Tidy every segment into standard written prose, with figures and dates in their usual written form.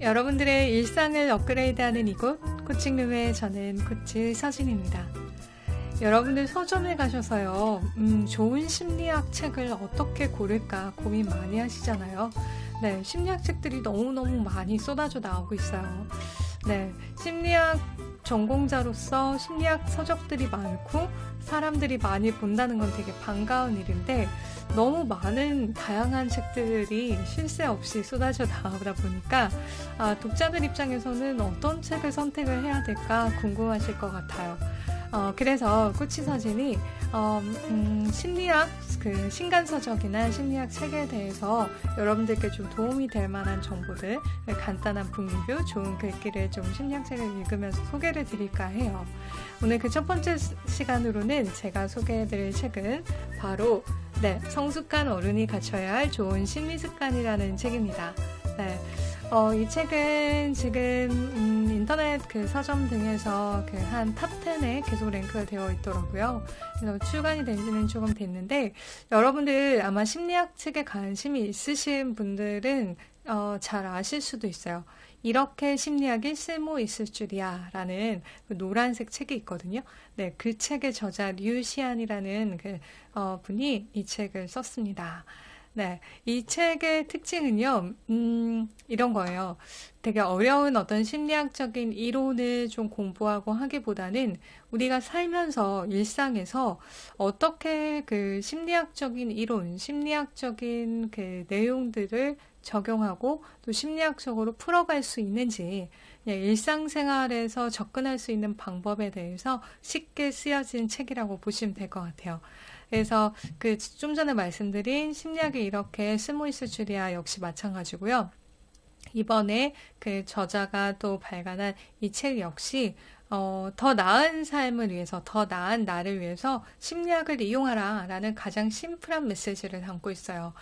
여러분들의 일상을 업그레이드하는 이곳 코칭룸의 저는 코치 서진입니다. 여러분들 서점에 가셔서요, 좋은 심리학 책을 어떻게 고를까 고민 많이 하시잖아요. 네, 심리학 책들이 너무너무 많이 쏟아져 나오고 있어요. 네, 심리학 전공자로서 심리학 서적들이 많고 사람들이 많이 본다는 건 되게 반가운 일인데 너무 많은 다양한 책들이 쉴 새 없이 쏟아져 나오다 보니까 독자들 입장에서는 어떤 책을 선택을 해야 될까 궁금하실 것 같아요. 그래서 코치서진이 심리학 신간서적이나 심리학 책에 대해서 여러분들께 좀 도움이 될 만한 정보들, 간단한 북리뷰, 좋은 글귀를 좀 심리학 책을 읽으면서 소개를 드릴까 해요. 오늘 그 첫 번째 시간으로는 제가 소개해드릴 책은 바로 성숙한 어른이 갖춰야 할 좋은 심리습관이라는 책입니다. 네. 이 책은 지금 인터넷 서점 등에서 한 탑 10에 계속 랭크가 되어 있더라고요. 그래서 출간이 된 지는 조금 됐는데 여러분들 아마 심리학 책에 관심이 있으신 분들은 잘 아실 수도 있어요. 이렇게 심리학이 쓸모 있을 줄이야 라는 노란색 책이 있거든요. 네, 그 책의 저자 류시안이라는 분이 이 책을 썼습니다. 네, 이 책의 특징은요, 이런 거예요. 되게 어려운 어떤 심리학적인 이론을 좀 공부하고 하기보다는 우리가 살면서 일상에서 어떻게 심리학적인 이론, 심리학적인 내용들을 적용하고 또 심리학적으로 풀어갈 수 있는지 그냥 일상생활에서 접근할 수 있는 방법에 대해서 쉽게 쓰여진 책이라고 보시면 될 것 같아요. 그래서 좀 전에 말씀드린 심리학이 이렇게 쓸모 있을 줄이야 역시 마찬가지고요. 이번에 저자가 또 발간한 이 책 역시 더 나은 삶을 위해서, 더 나은 나를 위해서 심리학을 이용하라 라는 가장 심플한 메시지를 담고 있어요.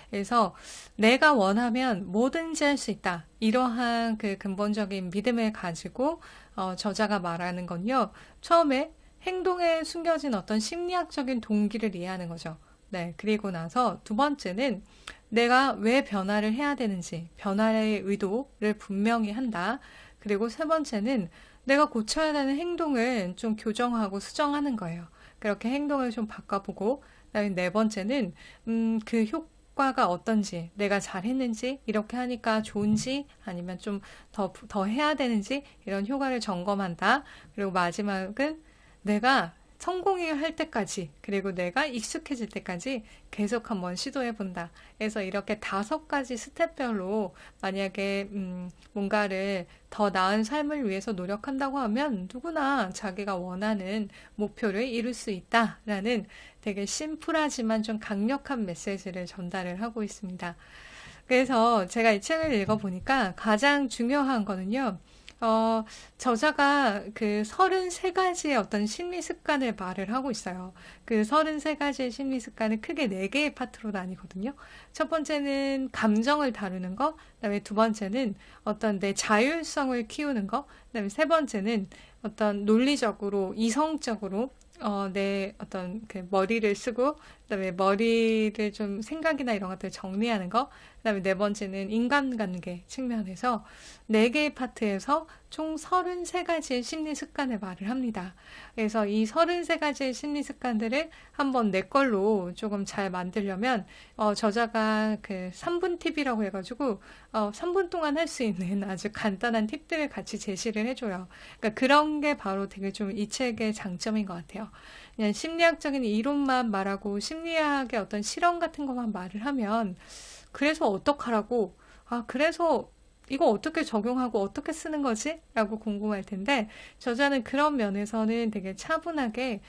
그래서 내가 원하면 뭐든지 할 수 있다. 이러한 근본적인 믿음을 가지고 저자가 말하는 건요. 처음에 행동에 숨겨진 어떤 심리학적인 동기를 이해하는 거죠. 네, 그리고 나서 두 번째는 내가 왜 변화를 해야 되는지, 변화의 의도를 분명히 한다. 그리고 세 번째는 내가 고쳐야 되는 행동을 좀 교정하고 수정하는 거예요. 그렇게 행동을 좀 바꿔보고, 그다음에 네 번째는 그 효과가 어떤지, 내가 잘했는지, 이렇게 하니까 좋은지, 아니면 좀 더 해야 되는지, 이런 효과를 점검한다. 그리고 마지막은 내가 성공할 때까지, 그리고 내가 익숙해질 때까지 계속 한번 시도해본다. 그래서 이렇게 5가지 스텝별로 만약에 뭔가를 더 나은 삶을 위해서 노력한다고 하면 누구나 자기가 원하는 목표를 이룰 수 있다라는 되게 심플하지만 좀 강력한 메시지를 전달을 하고 있습니다. 그래서 제가 이 책을 읽어보니까 가장 중요한 거는요. 저자가 33가지의 어떤 심리 습관을 말을 하고 있어요. 33가지의 심리 습관을 크게 4개의 파트로 나뉘거든요. 첫 번째는 감정을 다루는 거, 그다음에 두 번째는 어떤 내 자율성을 키우는 거, 그다음에 세 번째는 어떤 논리적으로, 이성적으로 내 어떤 머리를 쓰고, 그다음에 머리를 좀 생각이나 이런 것들을 정리하는 거, 그다음에 네 번째는 인간관계 측면에서 4개의 파트에서 총 33가지의 심리 습관을 말을 합니다. 그래서 이 33가지의 심리 습관들을 한번 내 걸로 조금 잘 만들려면 저자가 3분 팁이라고 해가지고 3분 동안 할 수 있는 아주 간단한 팁들을 같이 제시를 해줘요. 그러니까 그런 게 바로 되게 좀 이 책의 장점인 것 같아요. 그냥 심리학적인 이론만 말하고 심리학의 어떤 실험 같은 것만 말을 하면 그래서 어떡하라고, 그래서 이거 어떻게 적용하고 어떻게 쓰는 거지? 라고 궁금할 텐데 저자는 그런 면에서는 되게 차분하게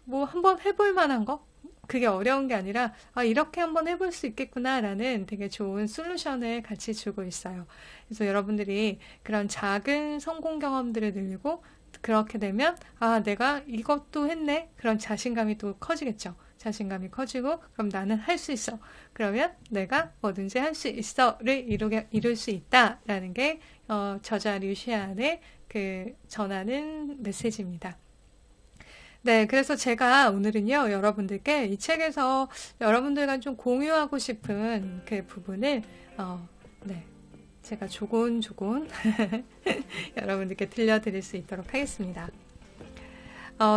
뭐 한번 해볼 만한 거? 그게 어려운 게 아니라 이렇게 한번 해볼 수 있겠구나 라는 되게 좋은 솔루션을 같이 주고 있어요. 그래서 여러분들이 그런 작은 성공 경험들을 늘리고 그렇게 되면 내가 이것도 했네? 그런 자신감이 또 커지겠죠. 자신감이 커지고 그럼 나는 할 수 있어. 그러면 내가 뭐든지 할 수 있어를 이룰 수 있다라는 게 저자 류시안의 전하는 메시지입니다. 네, 그래서 제가 오늘은요, 여러분들께 이 책에서 여러분들과 좀 공유하고 싶은 그 부분을, 네, 제가 조곤조곤 여러분들께 들려드릴 수 있도록 하겠습니다.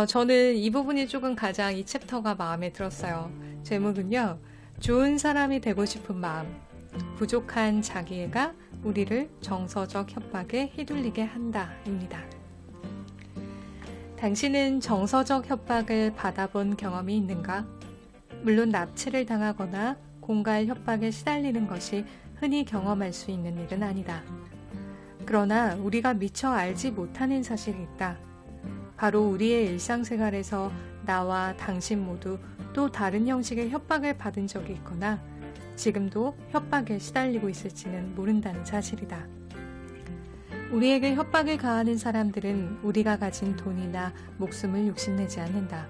저는 이 부분이 조금 가장 이 챕터가 마음에 들었어요. 제목은요, 좋은 사람이 되고 싶은 마음, 부족한 자기애가 우리를 정서적 협박에 휘둘리게 한다입니다. 당신은 정서적 협박을 받아본 경험이 있는가? 물론 납치를 당하거나 공갈 협박에 시달리는 것이 흔히 경험할 수 있는 일은 아니다. 그러나 우리가 미처 알지 못하는 사실이 있다. 바로 우리의 일상생활에서 나와 당신 모두 또 다른 형식의 협박을 받은 적이 있거나 지금도 협박에 시달리고 있을지는 모른다는 사실이다. 우리에게 협박을 가하는 사람들은 우리가 가진 돈이나 목숨을 욕심내지 않는다.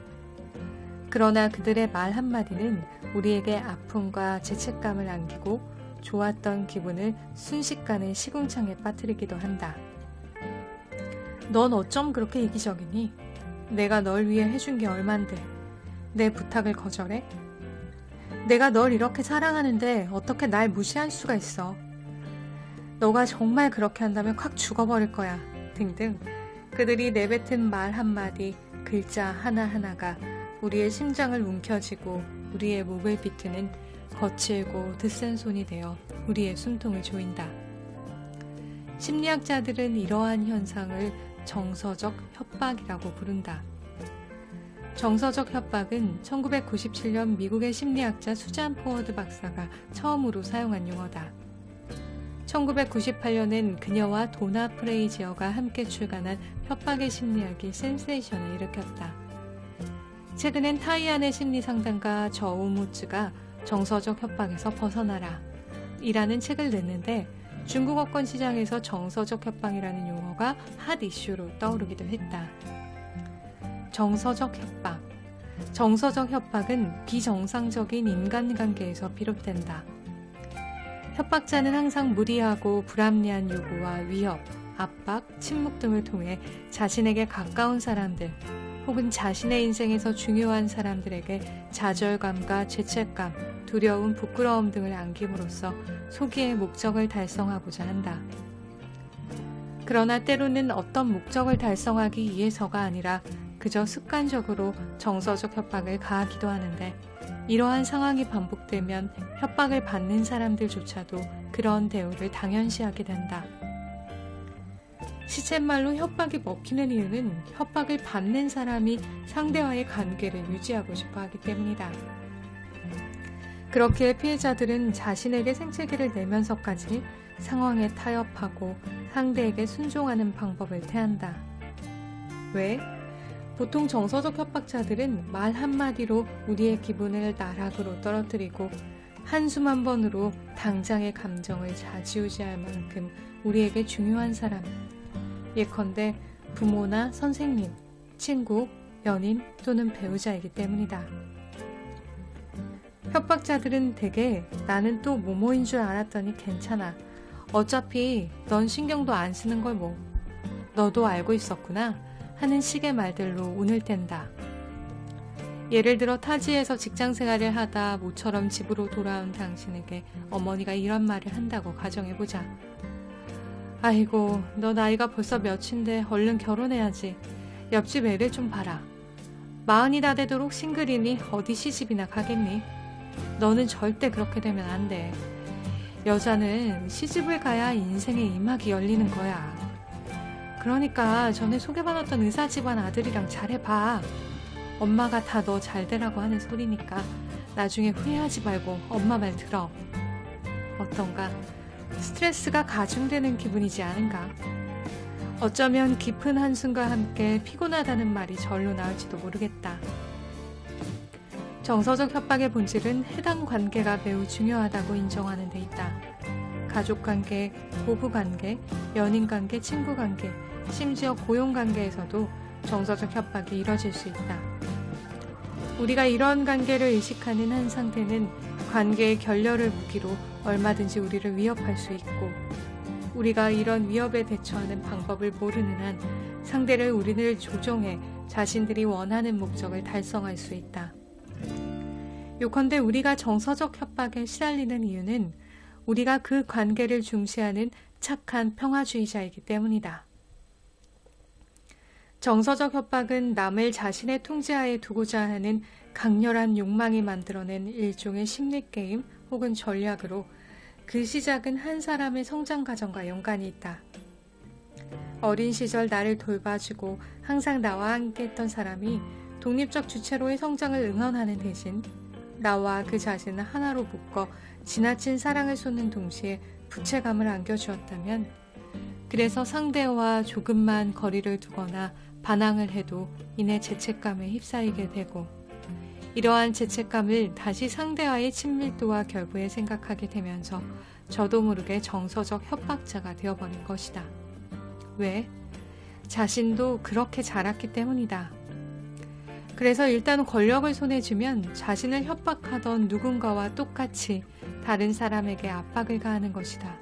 그러나 그들의 말 한마디는 우리에게 아픔과 죄책감을 안기고 좋았던 기분을 순식간에 시궁창에 빠뜨리기도 한다. 넌 어쩜 그렇게 이기적이니? 내가 널 위해 해준 게 얼만데 내 부탁을 거절해? 내가 널 이렇게 사랑하는데 어떻게 날 무시할 수가 있어? 너가 정말 그렇게 한다면 콱 죽어버릴 거야. 등등 그들이 내뱉은 말 한마디, 글자 하나하나가 우리의 심장을 움켜쥐고 우리의 목을 비트는 거칠고 드센 손이 되어 우리의 숨통을 조인다. 심리학자들은 이러한 현상을 정서적 협박이라고 부른다. 정서적 협박은 1997년 미국의 심리학자 수잔 포워드 박사가 처음으로 사용한 용어다. 1998년엔 그녀와 도나 프레이지어가 함께 출간한 협박의 심리학이 센세이션을 일으켰다. 최근엔 타이안의 심리상담가 저우무츠가 정서적 협박에서 벗어나라 이라는 책을 냈는데 중국어권 시장에서 정서적 협박이라는 용어가 핫 이슈로 떠오르기도 했다. 정서적 협박. 정서적 협박은 비정상적인 인간관계에서 비롯된다. 협박자는 항상 무리하고 불합리한 요구와 위협, 압박, 침묵 등을 통해 자신에게 가까운 사람들 혹은 자신의 인생에서 중요한 사람들에게 좌절감과 죄책감, 두려움, 부끄러움 등을 안김으로써 소기의 목적을 달성하고자 한다. 그러나 때로는 어떤 목적을 달성하기 위해서가 아니라 그저 습관적으로 정서적 협박을 가하기도 하는데 이러한 상황이 반복되면 협박을 받는 사람들조차도 그런 대우를 당연시하게 된다. 시쳇말로 협박이 먹히는 이유는 협박을 받는 사람이 상대와의 관계를 유지하고 싶어 하기 때문이다. 그렇기에 피해자들은 자신에게 생채기를 내면서까지 상황에 타협하고 상대에게 순종하는 방법을 택한다. 왜? 보통 정서적 협박자들은 말 한마디로 우리의 기분을 나락으로 떨어뜨리고 한숨 한 번으로 당장의 감정을 좌지우지할 만큼 우리에게 중요한 사람, 예컨대 부모나 선생님, 친구, 연인 또는 배우자이기 때문이다. 협박자들은 대개 나는 또 뭐뭐인 줄 알았더니 괜찮아. 어차피 넌 신경도 안 쓰는 걸 뭐. 너도 알고 있었구나 하는 식의 말들로 운을 뗀다. 예를 들어 타지에서 직장생활을 하다 모처럼 집으로 돌아온 당신에게 어머니가 이런 말을 한다고 가정해보자. 아이고, 너 나이가 벌써 몇인데 얼른 결혼해야지. 옆집 애를 좀 봐라. 40이 다 되도록 싱글이니 어디 시집이나 가겠니? 너는 절대 그렇게 되면 안 돼. 여자는 시집을 가야 인생의 이막이 열리는 거야. 그러니까 전에 소개받았던 의사 집안 아들이랑 잘해봐. 엄마가 다 너 잘되라고 하는 소리니까 나중에 후회하지 말고 엄마 말 들어. 어떤가? 스트레스가 가중되는 기분이지 않은가? 어쩌면 깊은 한숨과 함께 피곤하다는 말이 절로 나올지도 모르겠다. 정서적 협박의 본질은 해당 관계가 매우 중요하다고 인정하는 데 있다. 가족관계, 부부관계, 연인관계, 친구관계, 심지어 고용관계에서도 정서적 협박이 이뤄질 수 있다. 우리가 이런 관계를 의식하는 한 상태는 관계의 결렬을 무기로 얼마든지 우리를 위협할 수 있고, 우리가 이런 위협에 대처하는 방법을 모르는 한 상대를 우리를 조종해 자신들이 원하는 목적을 달성할 수 있다. 요컨대 우리가 정서적 협박에 시달리는 이유는 우리가 그 관계를 중시하는 착한 평화주의자이기 때문이다. 정서적 협박은 남을 자신의 통제하에 두고자 하는 강렬한 욕망이 만들어낸 일종의 심리게임 혹은 전략으로 그 시작은 한 사람의 성장 과정과 연관이 있다. 어린 시절 나를 돌봐주고 항상 나와 함께 했던 사람이 독립적 주체로의 성장을 응원하는 대신 나와 그 자신을 하나로 묶어 지나친 사랑을 쏟는 동시에 부채감을 안겨주었다면, 그래서 상대와 조금만 거리를 두거나 반항을 해도 이내 죄책감에 휩싸이게 되고, 이러한 죄책감을 다시 상대와의 친밀도와 결부에 생각하게 되면서 저도 모르게 정서적 협박자가 되어버린 것이다. 왜? 자신도 그렇게 자랐기 때문이다. 그래서 일단 권력을 손에 쥐면 자신을 협박하던 누군가와 똑같이 다른 사람에게 압박을 가하는 것이다.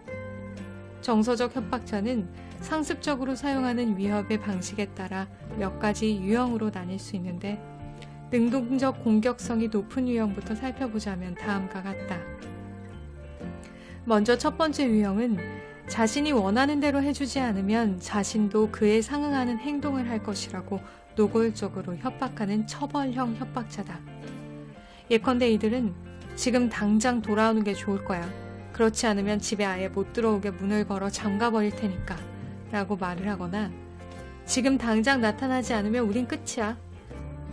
정서적 협박자는 상습적으로 사용하는 위협의 방식에 따라 몇 가지 유형으로 나뉠 수 있는데, 능동적 공격성이 높은 유형부터 살펴보자면 다음과 같다. 먼저 첫 번째 유형은 자신이 원하는 대로 해주지 않으면 자신도 그에 상응하는 행동을 할 것이라고 노골적으로 협박하는 처벌형 협박자다. 예컨대 이들은 지금 당장 돌아오는 게 좋을 거야. 그렇지 않으면 집에 아예 못 들어오게 문을 걸어 잠가버릴 테니까 라고 말을 하거나, 지금 당장 나타나지 않으면 우린 끝이야.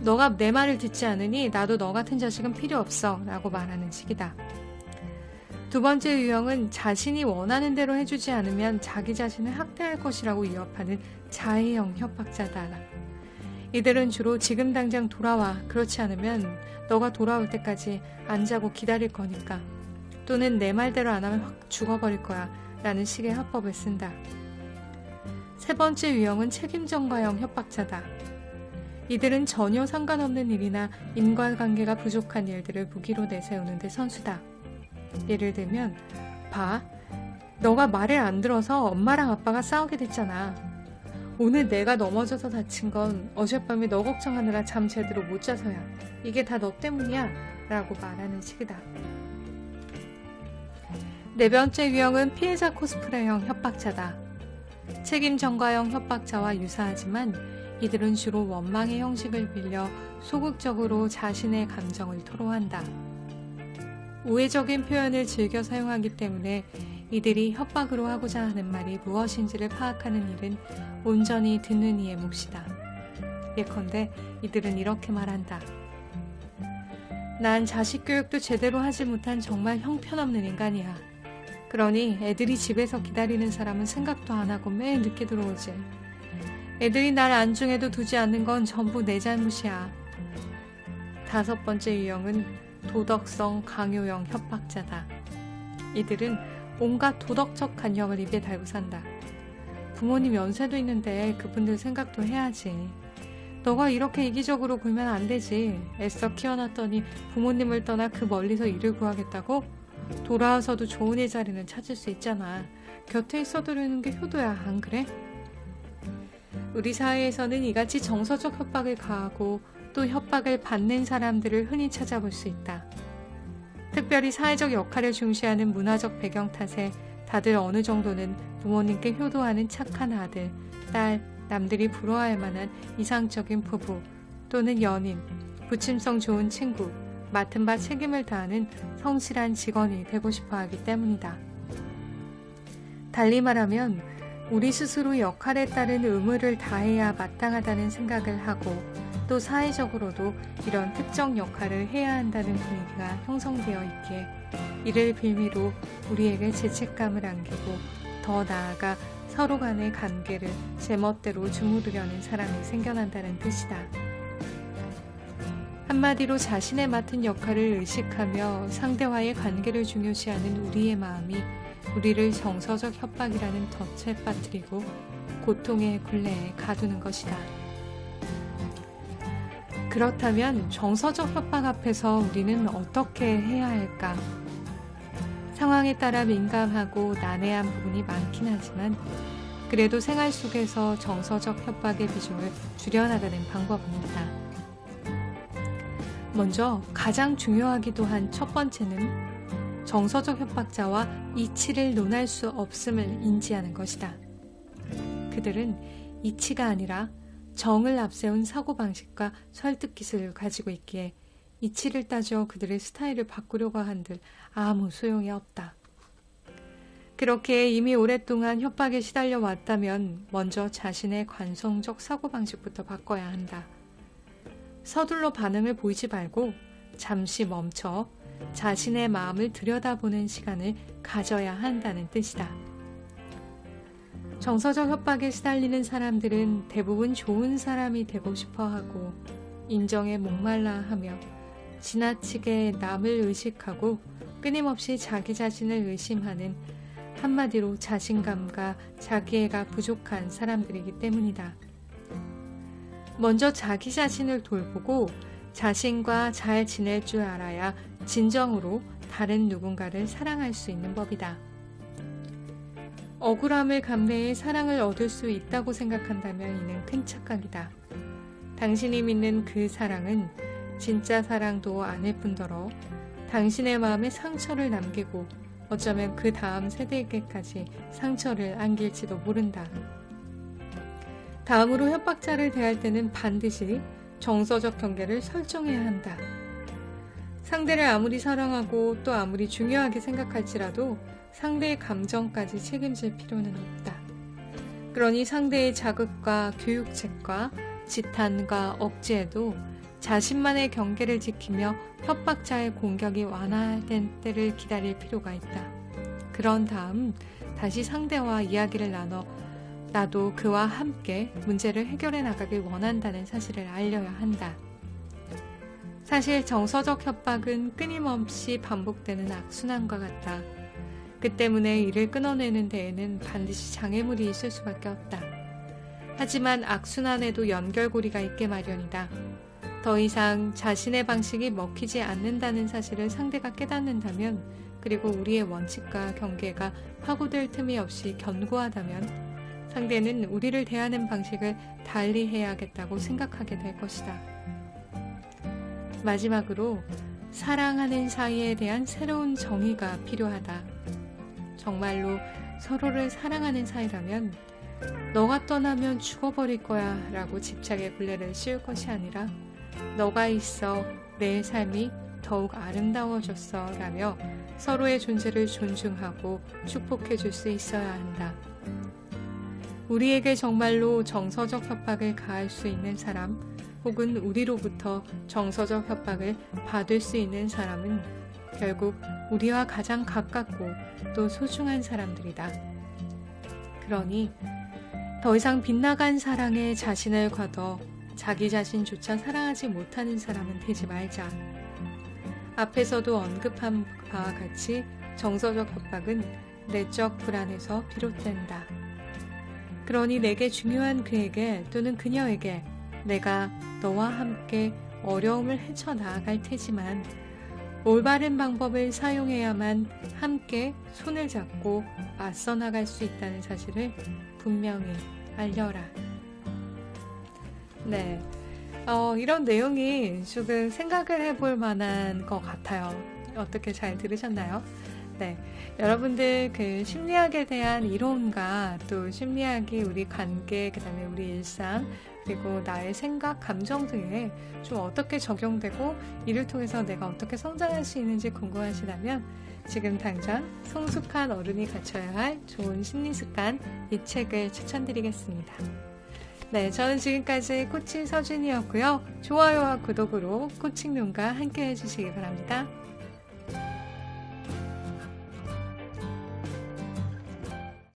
너가 내 말을 듣지 않으니 나도 너 같은 자식은 필요 없어 라고 말하는 식이다. 두 번째 유형은 자신이 원하는 대로 해주지 않으면 자기 자신을 학대할 것이라고 위협하는 자해형 협박자다. 이들은 주로 지금 당장 돌아와, 그렇지 않으면 너가 돌아올 때까지 안 자고 기다릴 거니까, 또는 내 말대로 안 하면 확 죽어버릴 거야 라는 식의 화법을 쓴다. 세 번째 유형은 책임전가형 협박자다. 이들은 전혀 상관없는 일이나 인과관계가 부족한 일들을 무기로 내세우는 데 선수다. 예를 들면, 봐, 너가 말을 안 들어서 엄마랑 아빠가 싸우게 됐잖아. 오늘 내가 넘어져서 다친 건 어젯밤에 너 걱정하느라 잠 제대로 못 자서야. 이게 다 너 때문이야 라고 말하는 식이다. 네 번째 유형은 피해자 코스프레형 협박자다. 책임 전가형 협박자와 유사하지만 이들은 주로 원망의 형식을 빌려 소극적으로 자신의 감정을 토로한다. 우회적인 표현을 즐겨 사용하기 때문에 이들이 협박으로 하고자 하는 말이 무엇인지를 파악하는 일은 온전히 듣는 이의 몫이다. 예컨대 이들은 이렇게 말한다. 난 자식 교육도 제대로 하지 못한 정말 형편없는 인간이야. 그러니 애들이 집에서 기다리는 사람은 생각도 안 하고 매일 늦게 들어오지. 애들이 날 안중에도 두지 않는 건 전부 내 잘못이야. 다섯 번째 유형은 도덕성 강요형 협박자다. 이들은 온갖 도덕적 간역을 입에 달고 산다. 부모님 연세도 있는데 그분들 생각도 해야지. 너가 이렇게 이기적으로 굴면 안 되지. 애써 키워놨더니 부모님을 떠나 그 멀리서 일을 구하겠다고? 돌아와서도 좋은 일자리는 찾을 수 있잖아. 곁에 있어두려는 게 효도야, 안 그래? 우리 사회에서는 이같이 정서적 협박을 가하고 또 협박을 받는 사람들을 흔히 찾아볼 수 있다. 특별히 사회적 역할을 중시하는 문화적 배경 탓에 다들 어느 정도는 부모님께 효도하는 착한 아들, 딸, 남들이 부러워할 만한 이상적인 부부 또는 연인, 부침성 좋은 친구, 맡은 바 책임을 다하는 성실한 직원이 되고 싶어 하기 때문이다. 달리 말하면 우리 스스로 역할에 따른 의무를 다해야 마땅하다는 생각을 하고 또 사회적으로도 이런 특정 역할을 해야 한다는 분위기가 형성되어 있기에 이를 빌미로 우리에게 죄책감을 안기고 더 나아가 서로 간의 관계를 제멋대로 주무르려는 사람이 생겨난다는 뜻이다. 한마디로 자신의 맡은 역할을 의식하며 상대와의 관계를 중요시하는 우리의 마음이 우리를 정서적 협박이라는 덫에 빠뜨리고 고통의 굴레에 가두는 것이다. 그렇다면 정서적 협박 앞에서 우리는 어떻게 해야 할까? 상황에 따라 민감하고 난해한 부분이 많긴 하지만 그래도 생활 속에서 정서적 협박의 비중을 줄여나가는 방법은 있다. 먼저 가장 중요하기도 한 첫 번째는 정서적 협박자와 이치를 논할 수 없음을 인지하는 것이다. 그들은 이치가 아니라 정을 앞세운 사고방식과 설득 기술을 가지고 있기에 이치를 따져 그들의 스타일을 바꾸려고 한들 아무 소용이 없다. 그렇게 이미 오랫동안 협박에 시달려 왔다면 먼저 자신의 관성적 사고방식부터 바꿔야 한다. 서둘러 반응을 보이지 말고 잠시 멈춰 자신의 마음을 들여다보는 시간을 가져야 한다는 뜻이다. 정서적 협박에 시달리는 사람들은 대부분 좋은 사람이 되고 싶어 하고 인정에 목말라 하며 지나치게 남을 의식하고 끊임없이 자기 자신을 의심하는 한마디로 자신감과 자기애가 부족한 사람들이기 때문이다. 먼저 자기 자신을 돌보고 자신과 잘 지낼 줄 알아야 진정으로 다른 누군가를 사랑할 수 있는 법이다. 억울함을 감내해 사랑을 얻을 수 있다고 생각한다면 이는 큰 착각이다. 당신이 믿는 그 사랑은 진짜 사랑도 아닐 뿐더러 당신의 마음에 상처를 남기고 어쩌면 그 다음 세대에게까지 상처를 안길지도 모른다. 다음으로 협박자를 대할 때는 반드시 정서적 경계를 설정해야 한다. 상대를 아무리 사랑하고 또 아무리 중요하게 생각할지라도 상대의 감정까지 책임질 필요는 없다. 그러니 상대의 자극과 교육책과 지탄과 억지에도 자신만의 경계를 지키며 협박자의 공격이 완화된 때를 기다릴 필요가 있다. 그런 다음 다시 상대와 이야기를 나눠 나도 그와 함께 문제를 해결해 나가길 원한다는 사실을 알려야 한다. 사실 정서적 협박은 끊임없이 반복되는 악순환과 같다. 그 때문에 이를 끊어내는 데에는 반드시 장애물이 있을 수밖에 없다. 하지만 악순환에도 연결고리가 있게 마련이다. 더 이상 자신의 방식이 먹히지 않는다는 사실을 상대가 깨닫는다면, 그리고 우리의 원칙과 경계가 파고들 틈이 없이 견고하다면 상대는 우리를 대하는 방식을 달리 해야겠다고 생각하게 될 것이다. 마지막으로 사랑하는 사이에 대한 새로운 정의가 필요하다. 정말로 서로를 사랑하는 사이라면 너가 떠나면 죽어버릴 거야 라고 집착의 굴레를 씌울 것이 아니라 너가 있어 내 삶이 더욱 아름다워졌어 라며 서로의 존재를 존중하고 축복해 줄 수 있어야 한다. 우리에게 정말로 정서적 협박을 가할 수 있는 사람, 혹은 우리로부터 정서적 협박을 받을 수 있는 사람은 결국 우리와 가장 가깝고 또 소중한 사람들이다. 그러니 더 이상 빗나간 사랑에 자신을 거둬 자기 자신조차 사랑하지 못하는 사람은 되지 말자. 앞에서도 언급한 바와 같이 정서적 협박은 내적 불안에서 비롯된다. 그러니 내게 중요한 그에게 또는 그녀에게 내가 너와 함께 어려움을 헤쳐나갈 테지만 올바른 방법을 사용해야만 함께 손을 잡고 맞서 나갈 수 있다는 사실을 분명히 알려라. 네, 이런 내용이 조금 생각을 해볼 만한 것 같아요. 어떻게 잘 들으셨나요? 네, 여러분들 그 심리학에 대한 이론과 또 심리학이 우리 관계, 그 다음에 우리 일상, 그리고 나의 생각, 감정 등에 좀 어떻게 적용되고 이를 통해서 내가 어떻게 성장할 수 있는지 궁금하시다면 지금 당장 성숙한 어른이 갖춰야 할 좋은 심리습관 이 책을 추천드리겠습니다. 네, 저는 지금까지 코치 서준이었고요. 좋아요와 구독으로 코칭룸과 함께 해주시기 바랍니다.